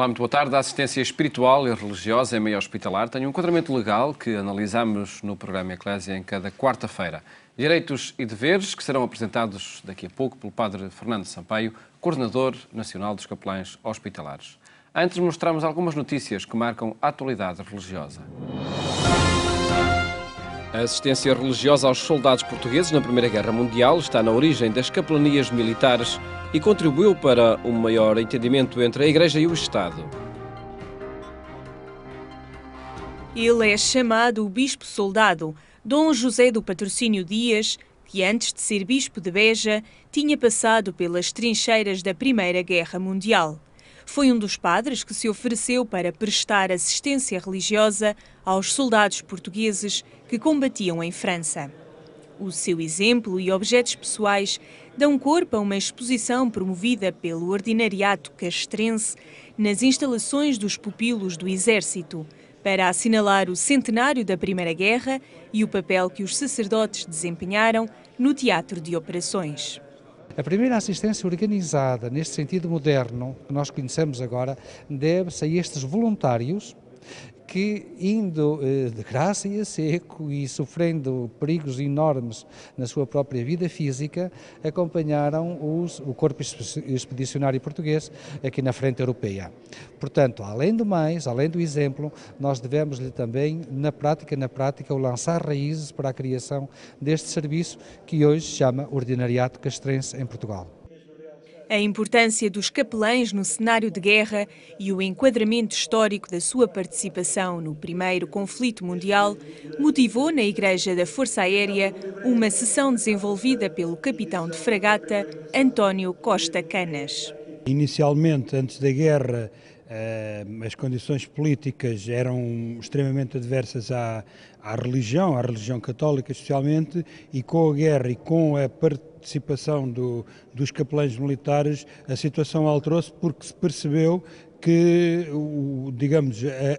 Olá, muito boa tarde. A assistência espiritual e religiosa em meio hospitalar tem um enquadramento legal que analisamos no programa Eclésia em cada quarta-feira. Direitos e deveres que serão apresentados daqui a pouco pelo Padre Fernando Sampaio, coordenador nacional dos capelães hospitalares. Antes mostramos algumas notícias que marcam a atualidade religiosa. A assistência religiosa aos soldados portugueses na Primeira Guerra Mundial está na origem das capelanias militares e contribuiu para um maior entendimento entre a Igreja e o Estado. Ele é chamado o Bispo-Soldado, Dom José do Patrocínio Dias, que antes de ser Bispo de Beja, tinha passado pelas trincheiras da Primeira Guerra Mundial. Foi um dos padres que se ofereceu para prestar assistência religiosa aos soldados portugueses que combatiam em França. O seu exemplo e objetos pessoais dão corpo a uma exposição promovida pelo Ordinariato Castrense nas instalações dos pupilos do Exército, para assinalar o centenário da Primeira Guerra e o papel que os sacerdotes desempenharam no teatro de operações. A primeira assistência organizada, neste sentido moderno, que nós conhecemos agora, deve-se a estes voluntários que, indo de graça e a seco e sofrendo perigos enormes na sua própria vida física, acompanharam o Corpo Expedicionário Português aqui na frente europeia. Portanto, além do mais, além do exemplo, nós devemos-lhe também, na prática, o lançar raízes para a criação deste serviço que hoje se chama Ordinariato Castrense em Portugal. A importância dos capelães no cenário de guerra e o enquadramento histórico da sua participação no primeiro conflito mundial motivou na Igreja da Força Aérea uma sessão desenvolvida pelo capitão de fragata António Costa Canas. Inicialmente, antes da guerra, as condições políticas eram extremamente adversas à religião católica especialmente, e com a guerra e com a participação dos capelães militares, a situação alterou-se porque se percebeu que,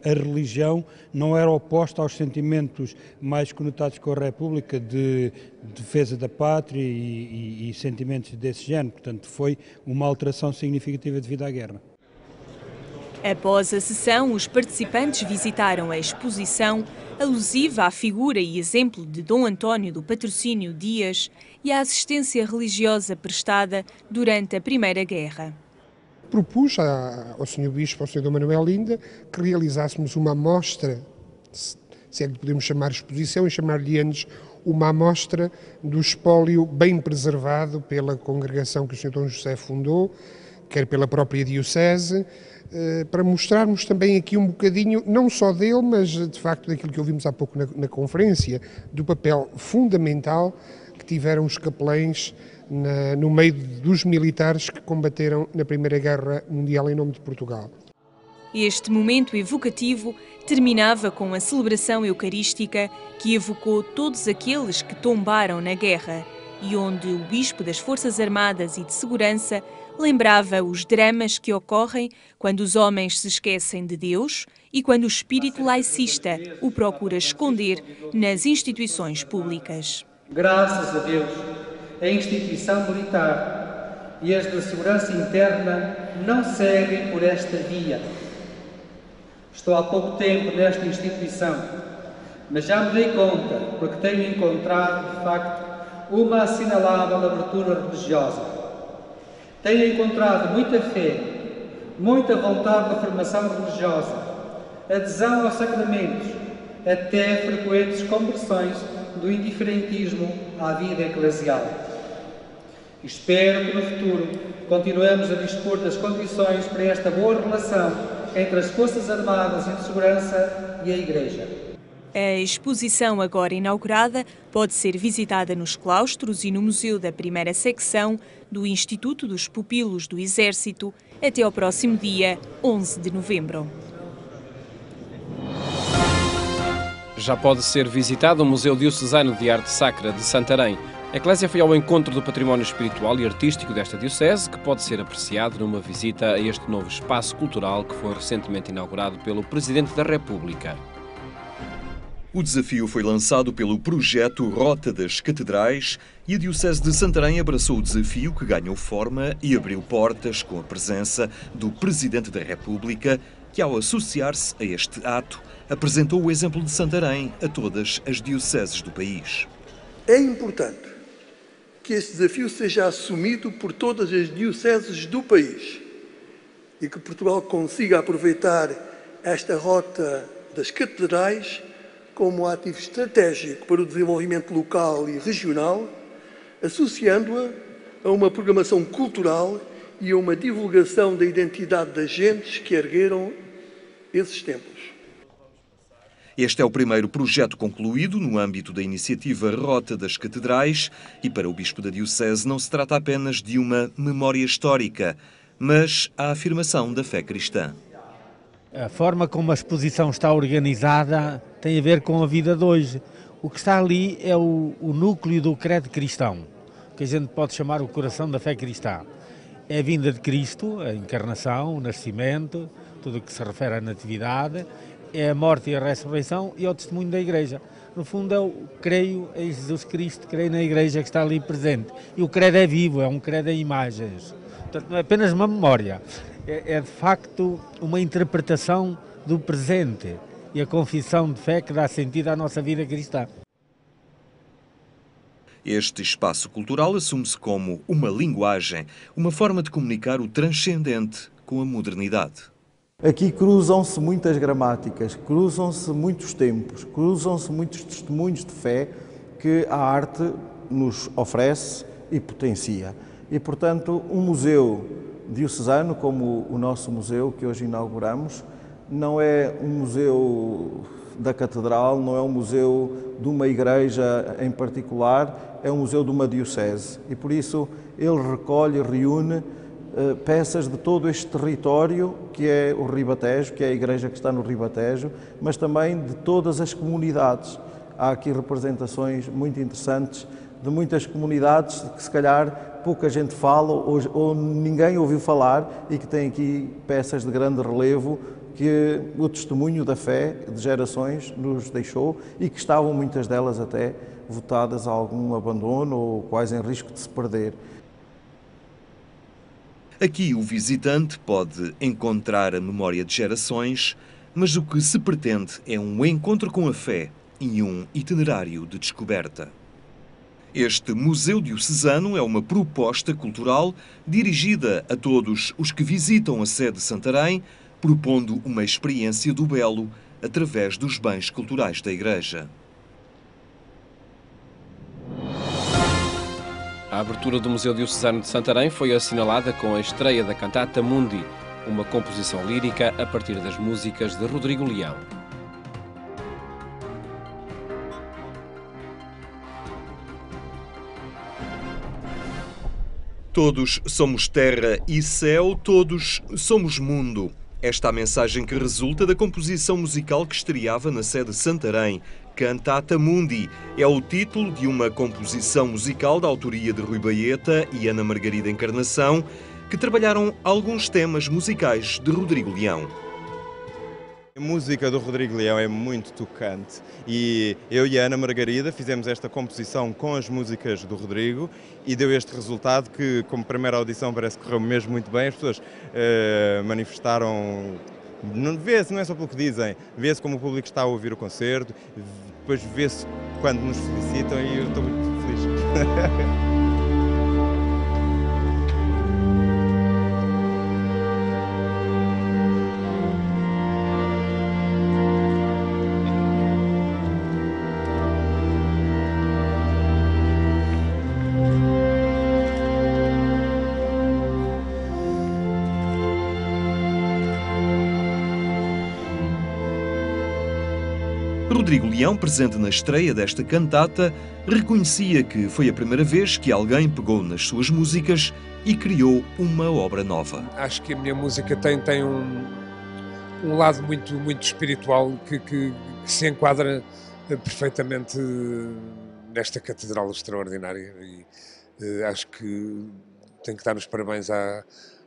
a religião não era oposta aos sentimentos mais conotados com a República de defesa da pátria e sentimentos desse género. Portanto, foi uma alteração significativa devido à guerra. Após a sessão, os participantes visitaram a exposição alusiva à figura e exemplo de Dom António do Patrocínio Dias e à assistência religiosa prestada durante a Primeira Guerra. Propus ao Sr. Bispo, ao Sr. Dom Manuel Linda, que realizássemos uma amostra, se é que podemos chamar exposição, e chamar-lhe antes uma amostra do espólio bem preservado pela congregação que o Sr. Dom José fundou, quer pela própria Diocese, para mostrarmos também aqui um bocadinho, não só dele, mas de facto daquilo que ouvimos há pouco na conferência, do papel fundamental que tiveram os capelães no meio dos militares que combateram na Primeira Guerra Mundial em nome de Portugal. Este momento evocativo terminava com a celebração eucarística que evocou todos aqueles que tombaram na guerra e onde o Bispo das Forças Armadas e de Segurança lembrava os dramas que ocorrem quando os homens se esquecem de Deus e quando o espírito laicista o procura esconder nas instituições públicas. Graças a Deus, a instituição militar e as da segurança interna não seguem por esta via. Estou há pouco tempo nesta instituição, mas já me dei conta, porque tenho encontrado, de facto, uma assinalável abertura religiosa. Tenho encontrado muita fé, muita vontade de formação religiosa, adesão aos sacramentos, até frequentes conversões do indiferentismo à vida eclesial. Espero que no futuro continuemos a dispor das condições para esta boa relação entre as Forças Armadas e de Segurança e a Igreja. A exposição agora inaugurada pode ser visitada nos claustros e no Museu da Primeira Secção do Instituto dos Pupilos do Exército até ao próximo dia 11 de novembro. Já pode ser visitado o Museu Diocesano de Arte Sacra de Santarém. A Eclésia foi ao encontro do património espiritual e artístico desta diocese, que pode ser apreciado numa visita a este novo espaço cultural que foi recentemente inaugurado pelo Presidente da República. O desafio foi lançado pelo projeto Rota das Catedrais e a Diocese de Santarém abraçou o desafio, que ganhou forma e abriu portas com a presença do Presidente da República, que, ao associar-se a este ato, apresentou o exemplo de Santarém a todas as dioceses do país. É importante que este desafio seja assumido por todas as dioceses do país e que Portugal consiga aproveitar esta Rota das Catedrais como um ativo estratégico para o desenvolvimento local e regional, associando-a a uma programação cultural e a uma divulgação da identidade das gentes que ergueram esses templos. Este é o primeiro projeto concluído no âmbito da iniciativa Rota das Catedrais e para o Bispo da Diocese não se trata apenas de uma memória histórica, mas a afirmação da fé cristã. A forma como a exposição está organizada tem a ver com a vida de hoje. O que está ali é o núcleo do credo cristão, que a gente pode chamar o coração da fé cristã. É a vinda de Cristo, a encarnação, o nascimento, tudo o que se refere à natividade, é a morte e a ressurreição e é o testemunho da Igreja. No fundo, eu creio em Jesus Cristo, creio na Igreja que está ali presente. E o credo é vivo, é um credo em imagens. Portanto, não é apenas uma memória, é de facto uma interpretação do presente e a confissão de fé que dá sentido à nossa vida cristã. Este espaço cultural assume-se como uma linguagem, uma forma de comunicar o transcendente com a modernidade. Aqui cruzam-se muitas gramáticas, cruzam-se muitos tempos, cruzam-se muitos testemunhos de fé que a arte nos oferece e potencia. E, portanto, um museu diocesano, como o nosso museu que hoje inauguramos, não é um museu da catedral, não é um museu de uma igreja em particular, é um museu de uma diocese. E, por isso, ele recolhe, reúne peças de todo este território, que é o Ribatejo, que é a igreja que está no Ribatejo, mas também de todas as comunidades. Há aqui representações muito interessantes de muitas comunidades que se calhar pouca gente fala ou ninguém ouviu falar e que tem aqui peças de grande relevo que o testemunho da fé de gerações nos deixou e que estavam muitas delas até votadas a algum abandono ou quase em risco de se perder. Aqui o visitante pode encontrar a memória de gerações, mas o que se pretende é um encontro com a fé e um itinerário de descoberta. Este Museu Diocesano é uma proposta cultural dirigida a todos os que visitam a sede de Santarém, propondo uma experiência do belo através dos bens culturais da Igreja. A abertura do Museu Diocesano de Santarém foi assinalada com a estreia da cantata Mundi, uma composição lírica a partir das músicas de Rodrigo Leão. Todos somos terra e céu, todos somos mundo. Esta é a mensagem que resulta da composição musical que estreava na sede de Santarém. Cantata Mundi é o título de uma composição musical da autoria de Rui Baeta e Ana Margarida Encarnação, que trabalharam alguns temas musicais de Rodrigo Leão. A música do Rodrigo Leão é muito tocante e eu e a Ana Margarida fizemos esta composição com as músicas do Rodrigo e deu este resultado que, como primeira audição, parece que correu mesmo muito bem. As pessoas manifestaram, vê-se, não é só pelo que dizem, vê-se como o público está a ouvir o concerto, depois vê-se quando nos felicitam e eu estou muito feliz. Rodrigo Leão, presente na estreia desta cantata, reconhecia que foi a primeira vez que alguém pegou nas suas músicas e criou uma obra nova. Acho que a minha música tem um lado muito espiritual que se enquadra perfeitamente nesta catedral extraordinária e acho que tenho que dar os parabéns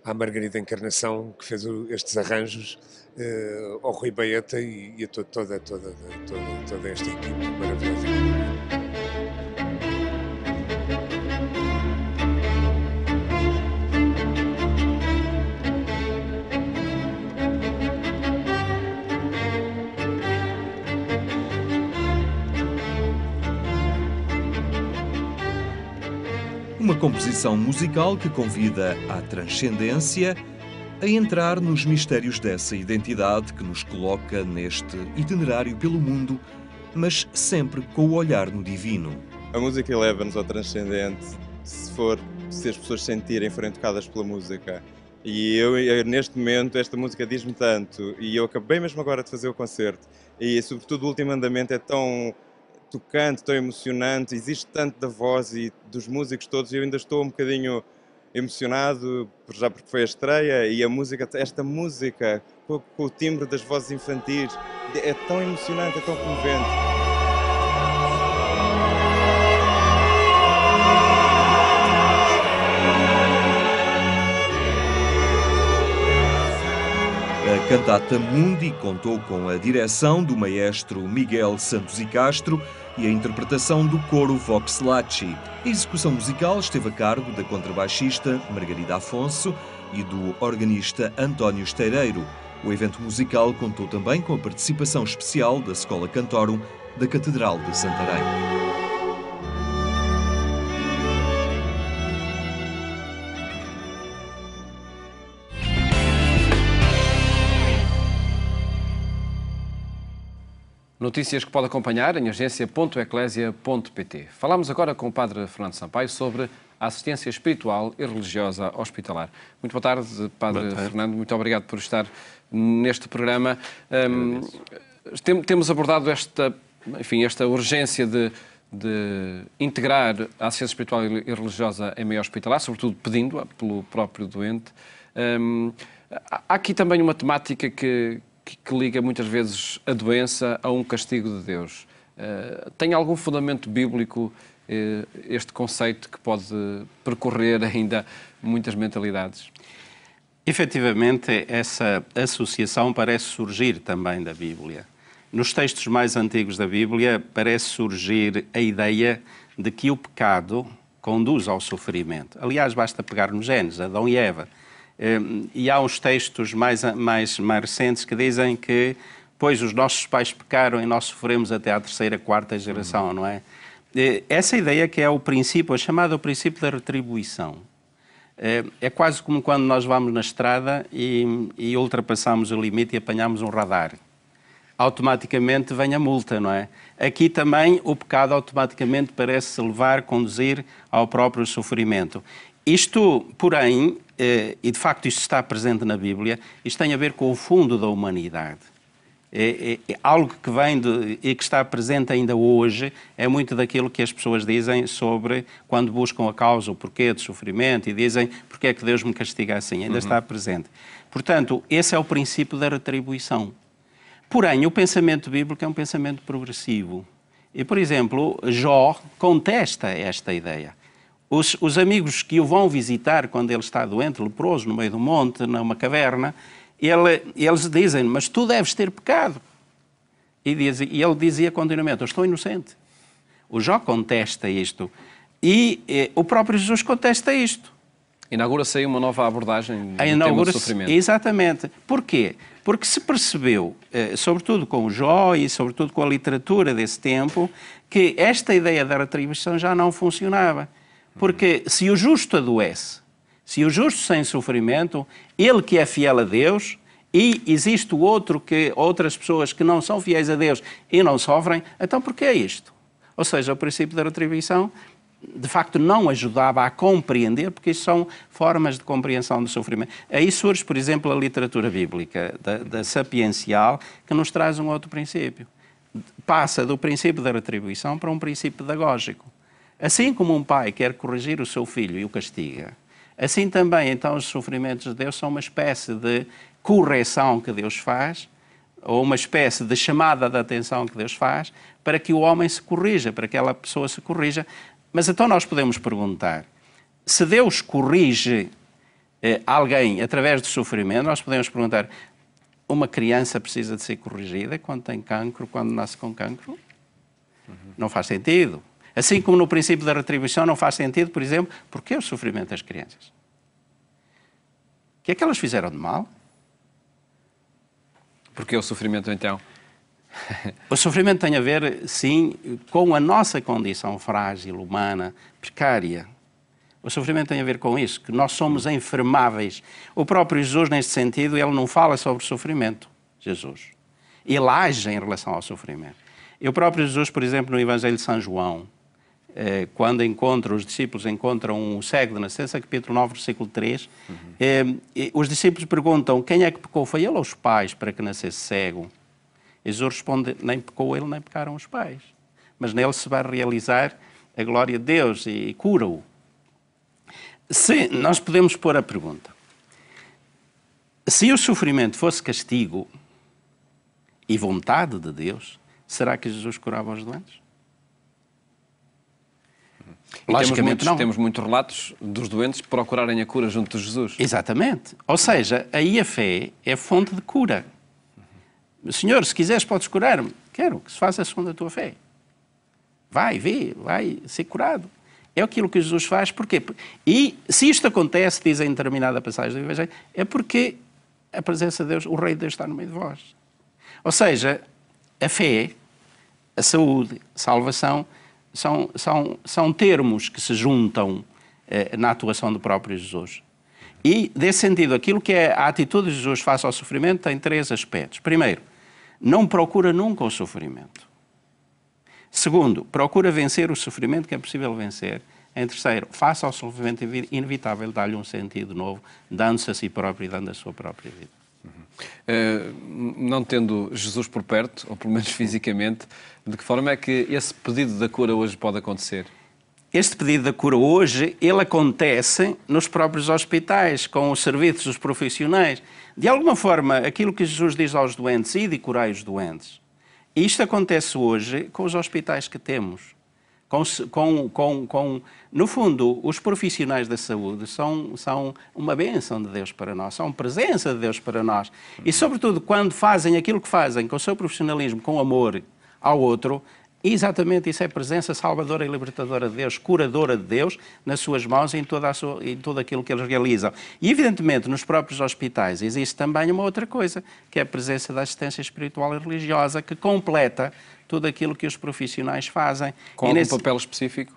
à Margarida Encarnação, que fez estes arranjos, ao Rui Baeta e a toda esta equipe maravilhosa. Uma composição musical que convida à transcendência, a entrar nos mistérios dessa identidade que nos coloca neste itinerário pelo mundo, mas sempre com o olhar no divino. A música leva-nos ao transcendente, se as pessoas sentirem, forem tocadas pela música. E eu, neste momento, esta música diz-me tanto, e eu acabei mesmo agora de fazer o concerto, e sobretudo o último andamento é tão tocante, tão emocionante, existe tanto da voz e dos músicos todos, e eu ainda estou um bocadinho emocionado, já porque foi a estreia, e a música, esta música, com o timbre das vozes infantis, é tão emocionante, é tão comovente. A cantata Mundi contou com a direção do maestro Miguel Santos e Castro e a interpretação do coro Vox Lacci. A execução musical esteve a cargo da contrabaixista Margarida Afonso e do organista António Esteireiro. O evento musical contou também com a participação especial da Escola Cantorum da Catedral de Santarém. Notícias que pode acompanhar em agência.eclesia.pt. Falamos agora com o Padre Fernando Sampaio sobre a assistência espiritual e religiosa hospitalar. Muito boa tarde, Padre Fernando. Muito obrigado por estar neste programa. Temos abordado esta urgência de integrar a assistência espiritual e religiosa em meio hospitalar, sobretudo pedindo-a pelo próprio doente. Há aqui também uma temática que liga muitas vezes a doença a um castigo de Deus. Tem algum fundamento bíblico este conceito que pode percorrer ainda muitas mentalidades? Efetivamente, essa associação parece surgir também da Bíblia. Nos textos mais antigos da Bíblia parece surgir a ideia de que o pecado conduz ao sofrimento. Aliás, basta pegar no Gênesis, Adão e Eva. E há uns textos mais recentes que dizem que, pois, os nossos pais pecaram e nós sofremos até à terceira, quarta geração, não é? Essa ideia que é o princípio, é chamado o princípio da retribuição. É quase como quando nós vamos na estrada e ultrapassamos o limite e apanhamos um radar. Automaticamente vem a multa, não é? Aqui também o pecado automaticamente parece conduzir ao próprio sofrimento. Isto, porém, e de facto isto está presente na Bíblia, isto tem a ver com o fundo da humanidade. É algo que vem e que está presente ainda hoje, é muito daquilo que as pessoas dizem sobre quando buscam a causa, o porquê do sofrimento, e dizem porque é que Deus me castiga assim, ainda está presente. Portanto, esse é o princípio da retribuição. Porém, o pensamento bíblico é um pensamento progressivo. E, por exemplo, Jó contesta esta ideia. Os amigos que o vão visitar quando ele está doente, leproso, no meio do monte, numa caverna, eles dizem, mas tu deves ter pecado. E ele dizia continuamente, eu estou inocente. O Jó contesta isto. E o próprio Jesus contesta isto. Inaugura-se aí uma nova abordagem do tema do sofrimento. Exatamente. Porquê? Porque se percebeu, sobretudo com o Jó e sobretudo com a literatura desse tempo, que esta ideia da retribuição já não funcionava. Porque se o justo adoece, se o justo sem sofrimento, ele que é fiel a Deus, e existe outras pessoas que não são fiéis a Deus e não sofrem, então porquê é isto? Ou seja, o princípio da retribuição, de facto, não ajudava a compreender, porque isto são formas de compreensão do sofrimento. Aí surge, por exemplo, a literatura bíblica, da sapiencial, que nos traz um outro princípio. Passa do princípio da retribuição para um princípio pedagógico. Assim como um pai quer corrigir o seu filho e o castiga, assim também, então, os sofrimentos de Deus são uma espécie de correção que Deus faz, ou uma espécie de chamada de atenção que Deus faz, para que o homem se corrija, para que aquela pessoa se corrija. Mas então nós podemos perguntar, se Deus corrige alguém, através do sofrimento, nós podemos perguntar, uma criança precisa de ser corrigida quando tem cancro, quando nasce com cancro? Não faz sentido. Assim como no princípio da retribuição não faz sentido, por exemplo, porquê o sofrimento das crianças? O que é que elas fizeram de mal? Porquê o sofrimento, então? O sofrimento tem a ver, sim, com a nossa condição frágil, humana, precária. O sofrimento tem a ver com isso, que nós somos enfermáveis. O próprio Jesus, neste sentido, ele não fala sobre o sofrimento, Jesus. Ele age em relação ao sofrimento. E o próprio Jesus, por exemplo, no Evangelho de São João, quando os discípulos encontram um cego de nascença, capítulo 9, versículo 3, os discípulos perguntam, quem é que pecou? Foi ele ou os pais para que nascesse cego? E Jesus responde, nem pecou ele, nem pecaram os pais. Mas nele se vai realizar a glória de Deus e cura-o. Se nós podemos pôr a pergunta, se o sofrimento fosse castigo e vontade de Deus, será que Jesus curava os doentes? Logicamente não. Temos muitos relatos dos doentes procurarem a cura junto de Jesus. Exatamente. Ou seja, aí a fé é fonte de cura. Senhor, se quiseres podes curar-me. Quero que se faça segundo a tua fé. Vai ser curado. É aquilo que Jesus faz. Porquê? E se isto acontece, diz em determinada passagem do Evangelho, é porque a presença de Deus, o Rei de Deus está no meio de vós. Ou seja, a fé, a saúde, a salvação, são termos que se juntam na atuação do próprio Jesus. E, desse sentido, aquilo que é a atitude de Jesus face ao sofrimento tem 3 aspectos. Primeiro, não procura nunca o sofrimento. Segundo, procura vencer o sofrimento que é possível vencer. Em terceiro, face ao sofrimento inevitável, dá-lhe um sentido novo, dando-se a si próprio e dando a sua própria vida. Não tendo Jesus por perto, ou pelo menos fisicamente, de que forma é que esse pedido da cura hoje pode acontecer? Este pedido da cura hoje, ele acontece nos próprios hospitais, com os serviços dos profissionais. De alguma forma, aquilo que Jesus diz aos doentes, ide e curai os doentes. E isto acontece hoje com os hospitais que temos. No fundo, os profissionais da saúde são uma bênção de Deus para nós, são presença de Deus para nós. E, sobretudo, quando fazem aquilo que fazem com o seu profissionalismo, com amor ao outro, exatamente isso é presença salvadora e libertadora de Deus, curadora de Deus, nas suas mãos e em tudo aquilo que eles realizam. E, evidentemente, nos próprios hospitais existe também uma outra coisa, que é a presença da assistência espiritual e religiosa, que completa tudo aquilo que os profissionais fazem. Com algum papel específico?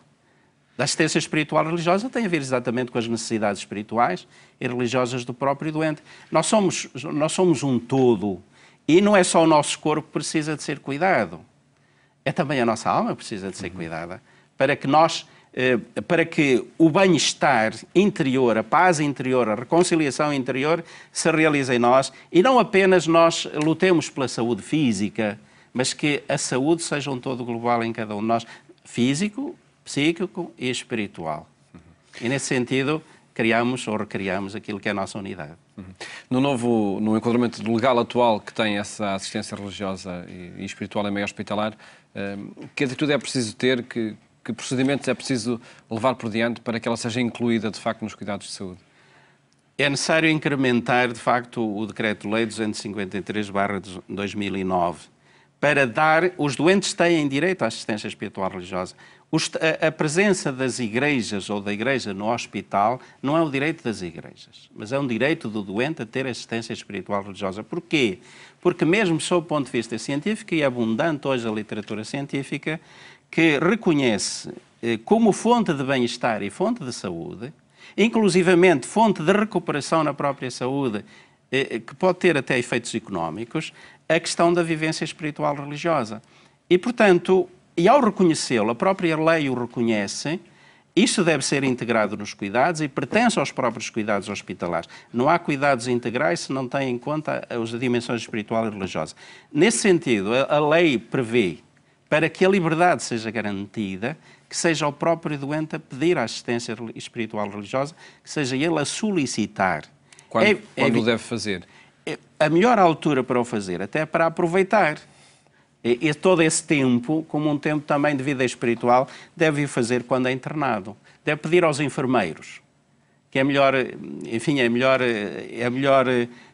Da assistência espiritual e religiosa tem a ver exatamente com as necessidades espirituais e religiosas do próprio doente. Nós somos um todo e não é só o nosso corpo que precisa de ser cuidado. É também a nossa alma que precisa de ser cuidada para que o bem-estar interior, a paz interior, a reconciliação interior se realize em nós e não apenas nós lutemos pela saúde física, mas que a saúde seja um todo global em cada um de nós, físico, psíquico e espiritual. E nesse sentido criamos ou recriamos aquilo que é a nossa unidade. No enquadramento legal atual que tem essa assistência religiosa e espiritual em meio hospitalar, que atitude é preciso ter, que procedimentos é preciso levar por diante para que ela seja incluída, de facto, nos cuidados de saúde? É necessário incrementar, de facto, o Decreto-Lei 253/2009, para dar... Os doentes têm direito à assistência espiritual religiosa. A presença das igrejas ou da igreja no hospital não é o direito das igrejas, mas é um direito do doente a ter assistência espiritual religiosa. Porquê? Porque mesmo sob o ponto de vista científico, e é abundante hoje a literatura científica, que reconhece como fonte de bem-estar e fonte de saúde, inclusivamente fonte de recuperação na própria saúde, que pode ter até efeitos económicos, a questão da vivência espiritual religiosa. E, portanto, e ao reconhecê-lo, a própria lei o reconhece, isso deve ser integrado nos cuidados e pertence aos próprios cuidados hospitalares. Não há cuidados integrais se não tem em conta as dimensões espiritual e religiosa. Nesse sentido, a lei prevê, para que a liberdade seja garantida, que seja o próprio doente a pedir a assistência espiritual e religiosa, que seja ele a solicitar. Quando deve fazer? A melhor altura para o fazer, até para aproveitar. E todo esse tempo, como um tempo também de vida espiritual, deve o fazer quando é internado. Deve pedir aos enfermeiros que é melhor, enfim,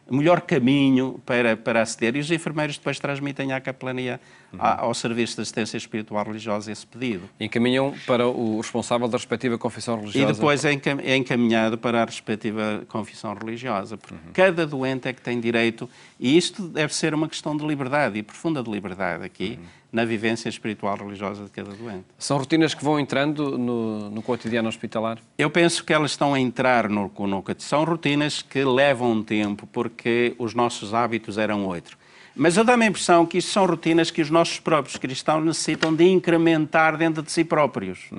o melhor caminho para aceder. E os enfermeiros depois transmitem à capelania, ao Serviço de Assistência Espiritual Religiosa, esse pedido. Encaminham para o responsável da respectiva confissão religiosa. E depois é encaminhado para a respectiva confissão religiosa, porque cada doente é que tem direito, e isto deve ser uma questão de liberdade, e profunda de liberdade aqui, na vivência espiritual religiosa de cada doente. São rotinas que vão entrando no cotidiano hospitalar? Eu penso que elas estão a entrar no são rotinas que levam tempo, porque os nossos hábitos eram outros. Mas eu dou-me a impressão que isto são rotinas que os nossos próprios cristãos necessitam de incrementar dentro de si próprios.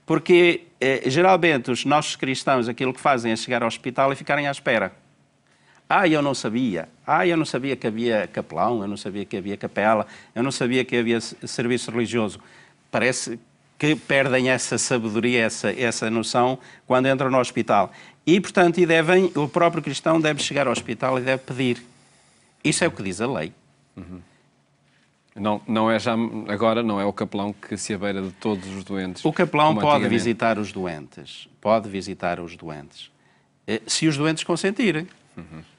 Porque, geralmente, os nossos cristãos, aquilo que fazem é chegar ao hospital e ficarem à espera. Eu não sabia. Eu não sabia que havia capelão, eu não sabia que havia capela, eu não sabia que havia serviço religioso. Parece que perdem essa sabedoria, essa noção, quando entram no hospital. E, portanto, o próprio cristão deve chegar ao hospital e deve pedir. Isso é o que diz a lei. Não é já agora, não é o capelão que se abeira de todos os doentes. O capelão pode visitar os doentes. Se os doentes consentirem.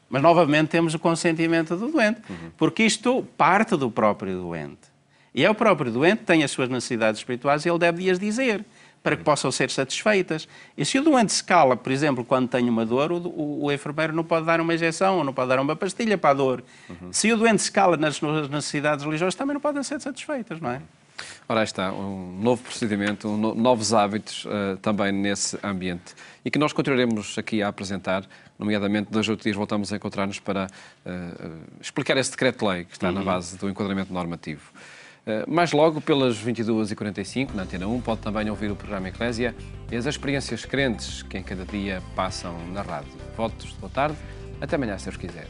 Mas, novamente, temos o consentimento do doente. Porque isto parte do próprio doente. E é o próprio doente que tem as suas necessidades espirituais e ele deve as dizer, para que possam ser satisfeitas. E se o doente se cala, por exemplo, quando tem uma dor, o enfermeiro não pode dar uma injeção ou não pode dar uma pastilha para a dor. Se o doente se cala nas suas necessidades religiosas, também não podem ser satisfeitas, não é? Ora, aí está, um novo procedimento, novos hábitos também nesse ambiente. E que nós continuaremos aqui a apresentar, nomeadamente 2 ou 3 dias voltamos a encontrar-nos para explicar esse decreto-lei que está na base do enquadramento normativo. Mais logo, pelas 22h45, na Antena 1, pode também ouvir o programa Eclésia e as experiências crentes que em cada dia passam na rádio. Votos de boa tarde, até amanhã, se Deus quiser.